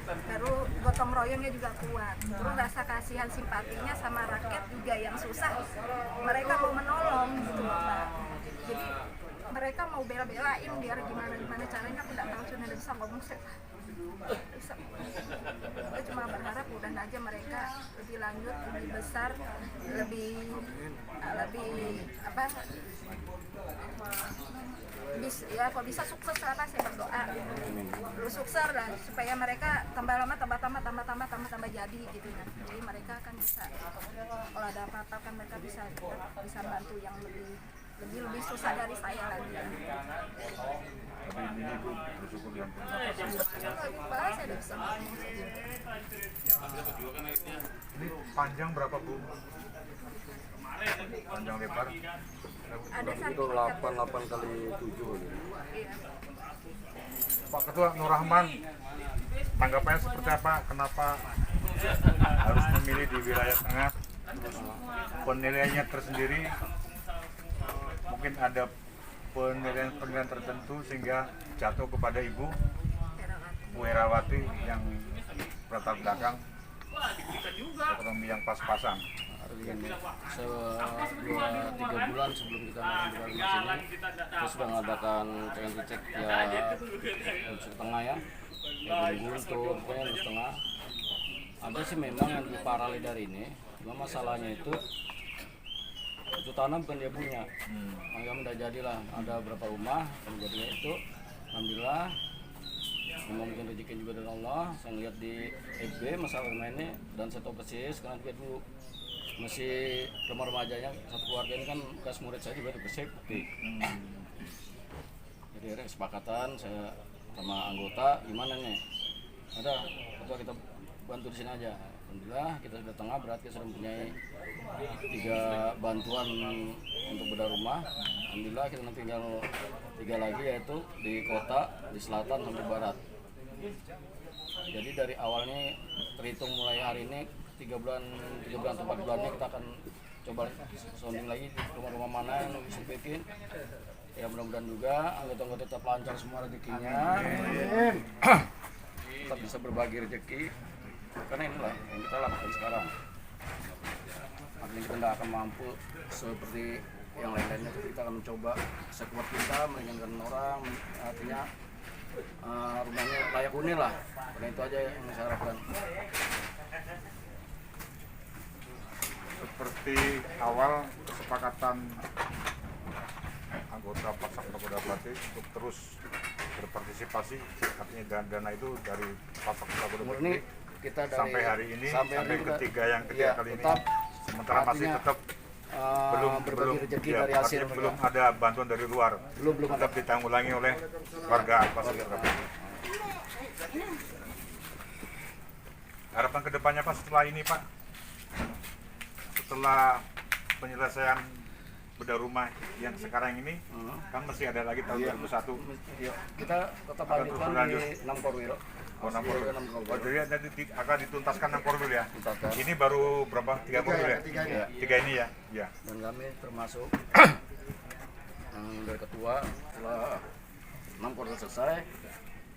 terus gotong royongnya juga kuat, terus rasa kasihan simpatinya sama rakyat juga yang susah, mereka mau menolong gitu loh Pak. Jadi mereka mau bela-belain biar gimana caranya, aku tidak tahu, cuma bisa ngomong saya bisa. Kita cuma berharap mudah aja mereka lebih lanjut, lebih besar, lebih apa, ya kalau bisa sukses lah, saya berdoa lu sukses lah supaya mereka tambah lama tambah jadi gitu kan. Jadi mereka kan bisa, kalau ada apa-apa kan mereka bisa bantu yang lebih susah dari saya lagi.
Tapi ini Ibu bersyukur dan terima kasih. Ini panjang berapa, Bu? Panjang lebar?
Ada
itu 8 kali 7.
Iya.
Pak Ketua Nur Rahman, tanggapannya seperti apa? Kenapa harus memilih di wilayah tengah? Penilaiannya tersendiri, mungkin ada penilaian tertentu sehingga jatuh kepada Ibu Bu Herawati yang berlatar belakang ekonomi yang pas-pasan.
Ini 2-3 bulan sebelum kita makan di sini, kita sudah mengadakan cek ya unsur tengah ya, buntu, pokoknya 2,5. Ada sih memang yang lebih parah dari ini, cuma masalahnya itu tanam bukan dia punya. Makanya udah jadilah ada berapa rumah yang jadinya itu, alhamdulillah. Mungkin rezeki juga dari Allah. Saya lihat di FB masalah rumah ini dan saya tahu persis karena juga dulu masih rumah remajanya satu keluarga ini kan bekas murid saya juga di Persib. Jadi ada kesepakatan saya sama anggota gimana nih? Ada ketua kita bantu di sini aja. Alhamdulillah kita sudah tengah, berarti kita sudah mempunyai 3 bantuan untuk bedah rumah. Alhamdulillah kita nanti tinggal 3 lagi yaitu di kota, di selatan sampai barat. Jadi dari awalnya terhitung mulai hari ini 3 bulan atau 4 bulan ini kita akan coba sounding lagi rumah-rumah mana yang bisa bikin. Ya mudah-mudahan juga anggota-anggota tetap lancar semua rezekinya. Tetap bisa berbagi rezeki. Karena inilah yang kita lakukan sekarang. Artinya kita tidak akan mampu seperti yang lain-lainnya, kita akan mencoba sekuat kita meringankan orang. Artinya rumahnya layak huni lah. Karena itu aja yang saya harapkan.
Seperti awal kesepakatan anggota Pasak Baguda Pati untuk terus berpartisipasi, artinya dana itu dari Pasak Baguda Pati
kita dari,
sampai hari ini sampai ketiga
ya,
kali ini,
tetap,
sementara masih tetap belum
dari hasil
belum ada bantuan dari luar,
belum
tetap ditanggulangi oleh warga Pasak Baguda Pati. Harapan kedepannya Pak setelah ini Pak, setelah penyelesaian bedah rumah yang sekarang ini, kan masih ada lagi tahun 2021.
Kita tetap lanjutkan di 6 Korwil.
Oh, 6 Korwil. Oh, jadi akan dituntaskan 6 Korwil ya? Ini baru berapa? 3 Korwil ya? 3 ini ya? Ya.
Dan kami termasuk dari ketua, setelah 6 Korwil selesai,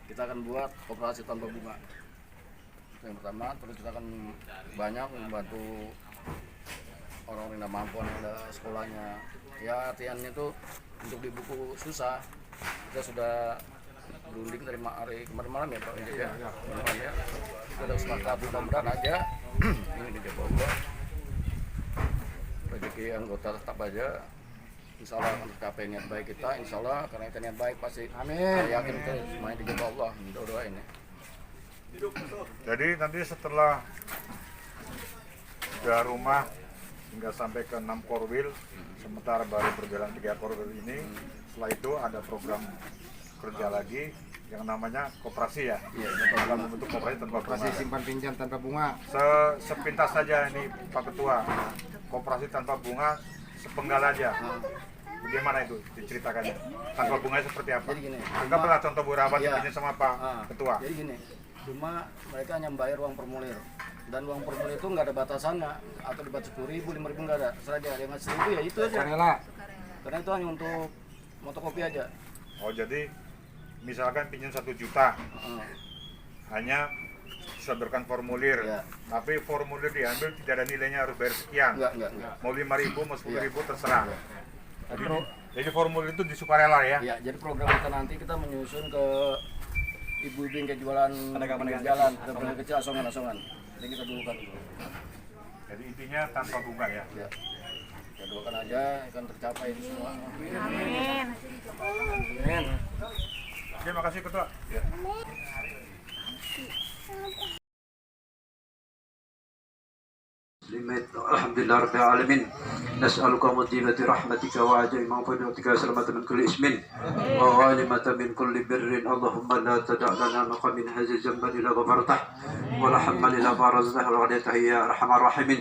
kita akan buat operasi tanpa bunga. Itu yang pertama, terus kita akan banyak membantu orang-orang yang mampu, yang ada sekolahnya. Ya artiannya itu untuk di buku susah kita sudah berunding dari hari kemarin malam ya Pak ya. Kemarin ya kita sudah sepakat mudah-mudahan aja ini dicoba rezeki anggota tetap aja, insya Allah akan tercapai niat baik kita, insya Allah karena kita niat baik pasti. Amin. Saya yakin itu semuanya dijaga Allah, doa ini.
Jadi nanti setelah bedah rumah hingga sampai ke 6 Korwil, sementara baru berjalan 3 Korwil ini, setelah itu ada program kerja lagi yang namanya koperasi ya, dalam bentuk koperasi tanpa bunga.
Simpan pinjam tanpa bunga.
Sepintas saja ini Pak Ketua, koperasi tanpa bunga sepenggal aja. Bagaimana itu diceritakannya? Tanpa bunganya seperti apa? Anggaplah contoh beberapa ini sama Pak Ketua.
Jadi gini, cuma mereka hanya bayar uang formulir. Dan uang formulir itu nggak ada batasannya, atau dibat 10.000, 5.000 nggak ada. Setelah dia ngasih 1.000 ya itu aja. Karena itu hanya untuk fotokopi aja.
Oh jadi misalkan pinjam 1 juta, hanya disodorkan formulir, tapi formulir diambil tidak ada nilainya, harus bayar sekian.
Enggak.
Mau 5.000, mau 10.000 terserah. Jadi formulir itu disukarela ya?
Iya, jadi program kita nanti kita menyusun ke ibu-ibu yang jualan jalan, ke pedagang kecil asongan-asongan. Jadi kita dulukan dulu.
Jadi intinya tanpa bunga ya?
Ya. Kita doakan aja akan tercapai ini semua.
Amin.
Amin.
Terima kasih Ketua. Ya.
الحمد لله رب العالمين نسألك مدينة رحمتك وعجائب مغفرتك سلامة من كل اسم وغانمة من كل بر اللهم لا تدع لنا نقم من هذا الذنب إلا غفرته ولا حما إلا بارزته وغنيته يا أرحم الراحمين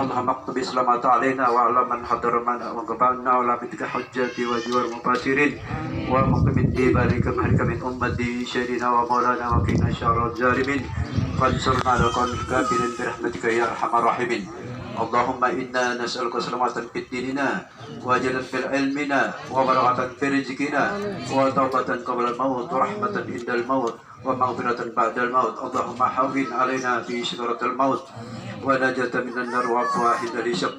اللهم اكتب السلامة علينا وعلى من حضر معنا وقبلنا ولا بدك حجاتي وجوار المباشرين ومقم ببارك مهلك من أمتي شهدنا ومولانا وقنا شر الظالمين فانصرنا على القوم الكافرين برحمتك يا أرحم الراحمين اللهم إنا نسألك سلامة في ديننا وأجلا في علمنا وبركة في رزقنا وتوبة قبل الموت ورحمة عند الموت ومغفرة بعد الموت اللهم حوّن علينا في شجرة الموت ونجاة من النار وعفو عند الحساب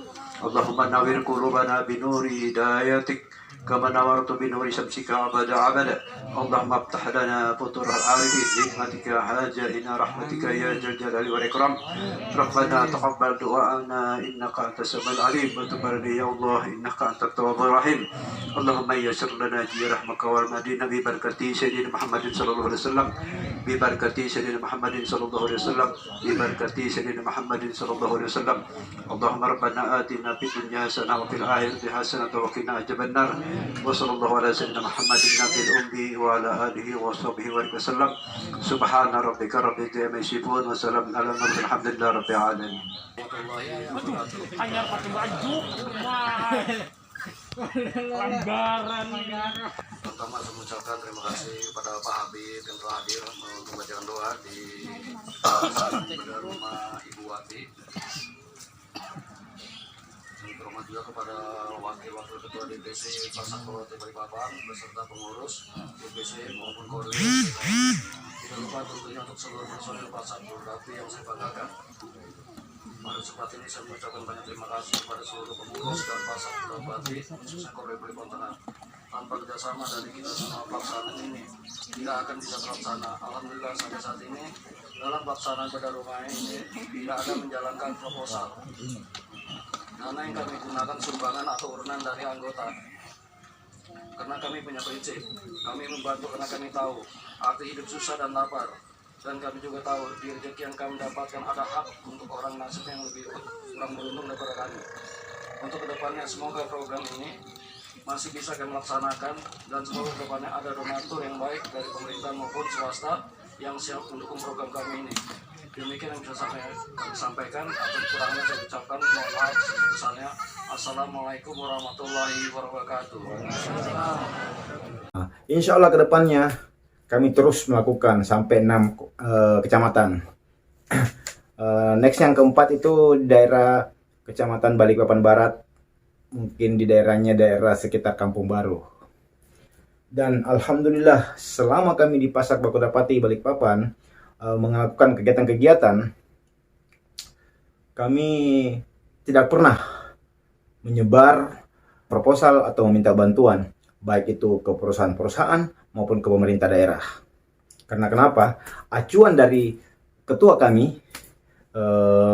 اللهم نور قلوبنا بنور هدايتك كما نورت بنور شمسك أبدا أبدا اللهم افتح لنا فطور العارفين بحكمتك حاجة رحمتك يا ذا الجلال والإكرام ربنا تقبل دعاءنا إنك أنت السميع العليم وتب علينا يا الله إنك أنت التواب الرحيم اللهم يسر لنا رحمك والمدينة ببركة سيدنا محمد صلى الله عليه وسلم ببركة سيدنا محمد صلى الله عليه وسلم ببركة سيدنا محمد صلى الله عليه وسلم اللهم ربنا آتنا في الدنيا حسنة وفي الآخرة حسنة وقنا عذاب النار وصلى الله على سيدنا محمد النبي الأمي وعلى آله وصحبه وسلم سبحان ربك رب العزة عما يصفون وسلام على المرسلين الحمد لله رب العالمين.
Hanya pakai baju. Langgaran.
Pertama saya mengucapkan terima kasih kepada Pak Habib yang telah hadir membacakan doa di rumah Ibu Wati. Terima juga kepada wakil-wakil ketua DPC Pasak Bawati Balikpapan beserta pengurus DPC maupun Korwil. Tidak lupa tentunya untuk seluruh personil Pasak Bawati yang saya banggakan. Pada kesempatan ini saya mengucapkan banyak terima kasih kepada seluruh pengurus dan Pasak Bawati khususnya Korwil Balikpapan Tengah. Tanpa kerjasama dari kita semua pelaksanaan ini tidak akan bisa terlaksana. Alhamdulillah sampai saat ini dalam pelaksanaan bedah rumah ini tidak ada menjalankan proposal. Dana yang kami gunakan sumbangan atau urunan dari anggota. Karena kami punya prinsip, kami membantu karena kami tahu arti hidup susah dan lapar. Dan kami juga tahu di rezeki yang kami dapatkan ada hak untuk orang nasib yang lebih kurang beruntung daripada kami. Untuk kedepannya semoga program ini masih bisa kami laksanakan dan semoga kedepannya ada donatur yang baik dari pemerintah maupun swasta yang siap mendukung program kami ini. Demikian yang bisa kami sampaikan, atau kurangnya saya ucapkan mohon maaf sebesarnya. Assalamualaikum warahmatullahi wabarakatuh.
Insya Allah kedepannya kami terus melakukan sampai 6 kecamatan. Next yang keempat itu daerah Kecamatan Balikpapan Barat, mungkin di daerahnya daerah sekitar Kampung Baru. Dan alhamdulillah selama kami di Pasak Bakudapati Balikpapan melakukan kegiatan-kegiatan, kami tidak pernah menyebar proposal atau meminta bantuan, baik itu ke perusahaan-perusahaan maupun ke pemerintah daerah. Karena kenapa? Acuan dari ketua kami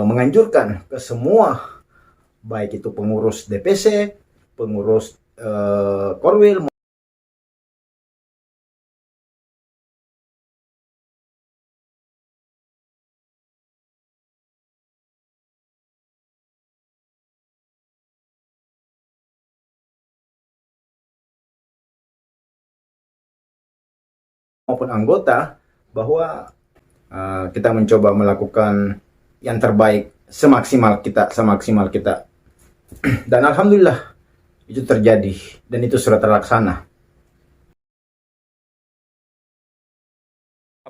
menganjurkan ke semua, baik itu pengurus DPC, pengurus Korwil, maupun anggota, bahwa kita mencoba melakukan yang terbaik semaksimal kita. Dan alhamdulillah itu terjadi dan itu sudah terlaksana.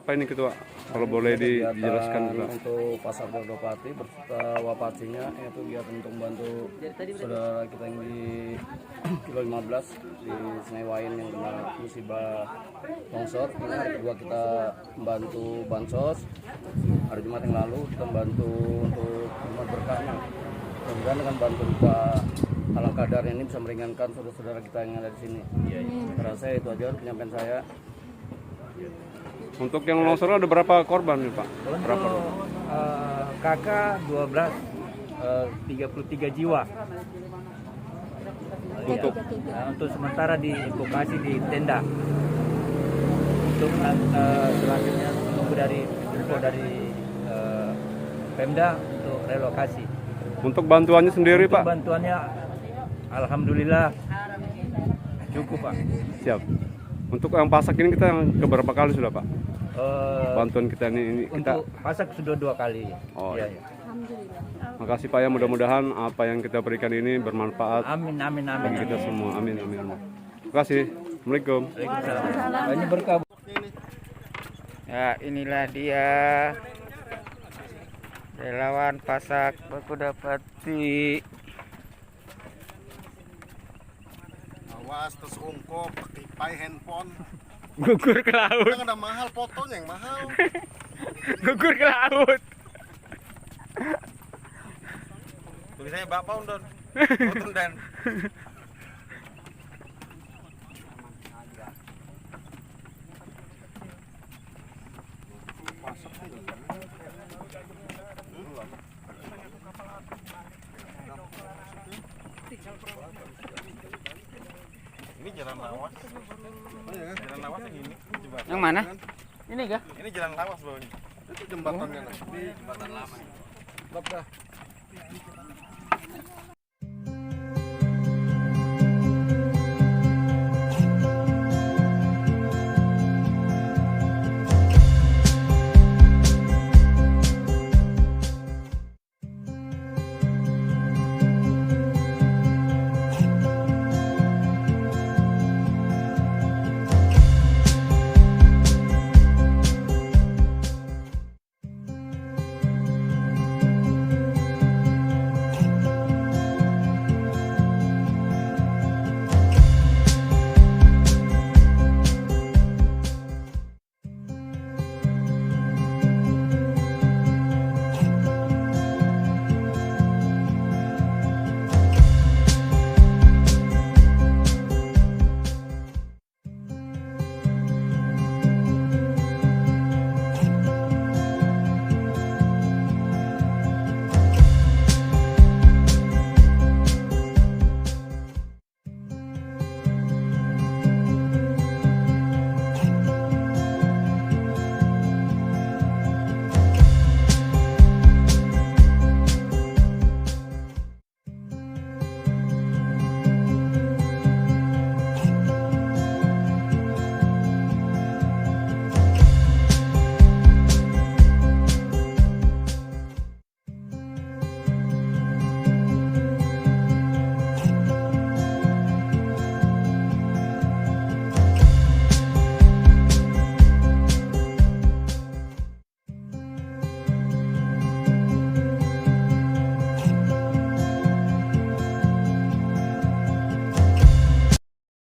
Apa ini Ketua? Kalau boleh dijelaskan juga.
Untuk Pasak Bakudapati beserta Wapatinya, yaitu kegiatan untuk membantu saudara kita yang di kilo 15 di Sungai Wain yang kena musibah longsor. Ini hari kedua kita membantu bansos. Hari Jumat yang lalu kita membantu untuk Jumat berkahnya. Mudah-mudahan dengan bantu Pak Alang Kadar ini bisa meringankan saudara-saudara kita yang ada di sini. Saya rasa itu aja penyampaian saya.
Untuk yang longsor ada berapa korban nih Pak? Berapa?
Kakak 12, 33 jiwa. Untuk sementara di lokasi di tenda. Untuk selanjutnya menunggu dari info dari Pemda untuk relokasi.
Untuk bantuannya sendiri
untuk
Pak?
Bantuannya alhamdulillah cukup Pak.
Siap. Untuk yang Pasak ini kita yang keberapa kali sudah Pak? Bantuan kita ini kita
untuk Pasak sudah 2 kali.
Oh,
iya.
Alhamdulillah. Makasih Pak ya, mudah-mudahan apa yang kita berikan ini bermanfaat.
Amin.
Bagi kita semua. Amin. Terima kasih. Assalamualaikum.
Waalaikumsalam. Ini berkah.
Ya, inilah dia relawan Pasak Bakudapati.
Awas terus ungkop pakai handphone.
Gugur ke laut.
Yang ada mahal fotonya yang mahal.
Gugur ke laut.
Tulisannya Bapak Undon. Foto dan
mana? Ini kah?
Ini jalan lawas bawahnya. Itu jembatannya nah. Di jembatan lama. Lop dah.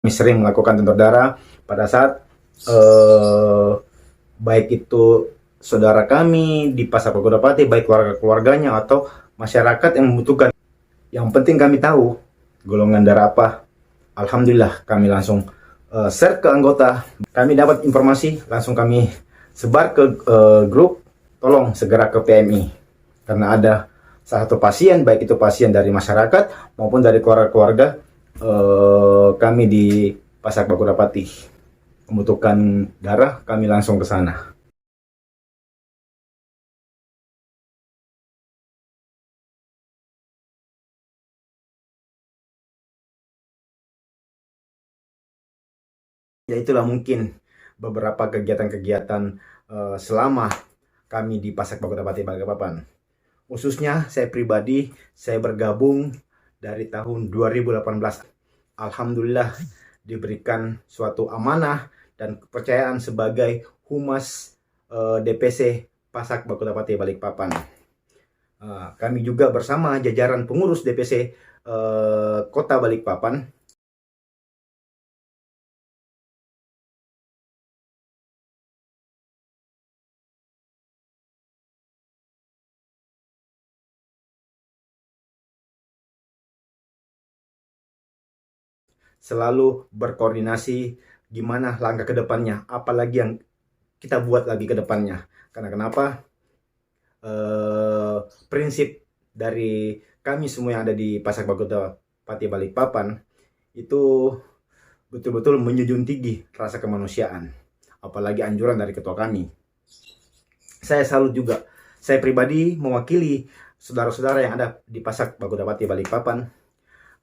Kami sering melakukan donor darah pada saat baik itu saudara kami di Pasak Bagudapati, baik keluarganya atau masyarakat yang membutuhkan. Yang penting kami tahu golongan darah apa. Alhamdulillah kami langsung share ke anggota. Kami dapat informasi, langsung kami sebar ke grup. Tolong segera ke PMI karena ada salah satu pasien, baik itu pasien dari masyarakat maupun dari keluarga-keluarga kami di Pasak Bagudapati membutuhkan darah, kami langsung ke sana. Ya itulah mungkin beberapa kegiatan-kegiatan selama kami di Pasak Bagudapati Balikpapan. Khususnya saya pribadi, saya bergabung dari tahun 2018. Alhamdulillah diberikan suatu amanah dan kepercayaan sebagai Humas DPC Pasak Bagudapati Balikpapan. Kami juga bersama jajaran pengurus DPC Kota Balikpapan selalu berkoordinasi gimana langkah ke depannya, apalagi yang kita buat lagi ke depannya. Karena kenapa? Prinsip dari kami semua yang ada di Pasak Bagudapati Balikpapan itu betul-betul menjunjung tinggi rasa kemanusiaan, apalagi anjuran dari ketua kami. Saya salut juga, saya pribadi mewakili saudara-saudara yang ada di Pasak Bagudapati Balikpapan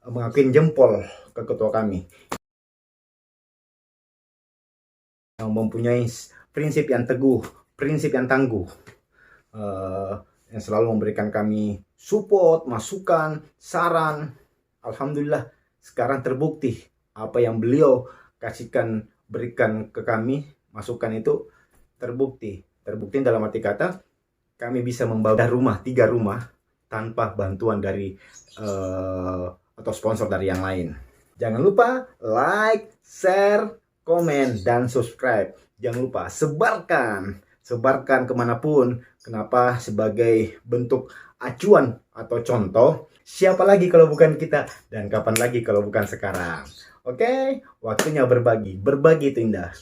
mengakuin jempol ke ketua kami yang mempunyai prinsip yang teguh, prinsip yang tangguh, yang selalu memberikan kami support, masukan, saran. Alhamdulillah sekarang terbukti apa yang beliau berikan ke kami, masukan itu terbukti dalam arti kata kami bisa membangun rumah, 3 rumah tanpa bantuan dari atau sponsor dari yang lain. Jangan lupa like, share, komen, dan subscribe. Jangan lupa sebarkan kemanapun. Kenapa? Sebagai bentuk acuan atau contoh. Siapa lagi kalau bukan kita, dan kapan lagi kalau bukan sekarang. Oke, waktunya berbagi. Berbagi itu indah.